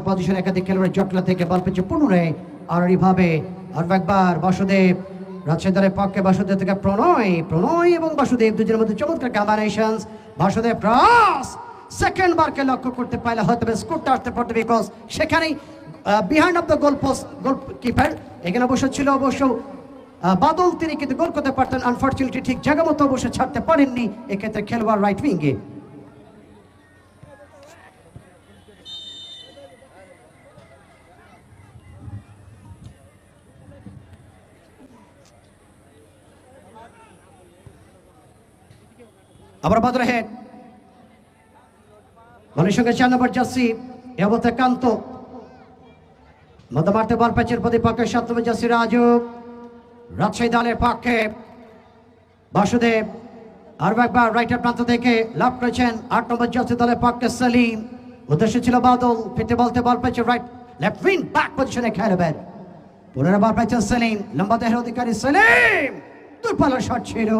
position একাধিক খেলোয়াড় জটলা থেকে বল পেয়েছে পুনরায় আর এইভাবে আরো একবার বাসুদেব রাজশাহী দলের পক্ষে বাসুদেব থেকে প্রণয় এবং বাসুদেব দুজনের মধ্যে চমৎকার কম্বিনেশনস বাসুদেব ক্রস সেকেন্ড বারকে লক্ষ্য করতে পারলে হয়তো স্কোরটা আসতে পারতো বিকজ সেখানেই behind of the goal post goalkeeper এখানে অবশ্য ছিল বাদল তিনি কিন্তু গোল করতে পারতেন আনফরচুনেটলি ঠিক জায়গা মতো অবশ্য ছাড়তে পারেননি এক্ষেত্রে খেলোয়াড় রাইট উইঙ্গে আবার বদর হেড মনের সঙ্গে 4 নম্বর জার্সি এ অবস্থায় কান্ত মধ্য মারতে বল প্যাচের প্রতিপক্ষে 7 নম্বর জার্সি রাজু রাজশাহী দলের পক্ষে বাসুদেব আর একবার রাইটের প্রান্ত থেকে লাভ করেছেন 8 নম্বর জার্সি দলের পক্ষে সেলিম উদ্দেশ্য ছিল বাদল ফিরতে বলতে বল প্যাচের রাইট লেফট উইং ব্যাক পজিশনে খেলবেন পুনরায় বল প্যাচের সেলিম লম্বা দেহের অধিকারী সেলিম দুর্বল শট ছিল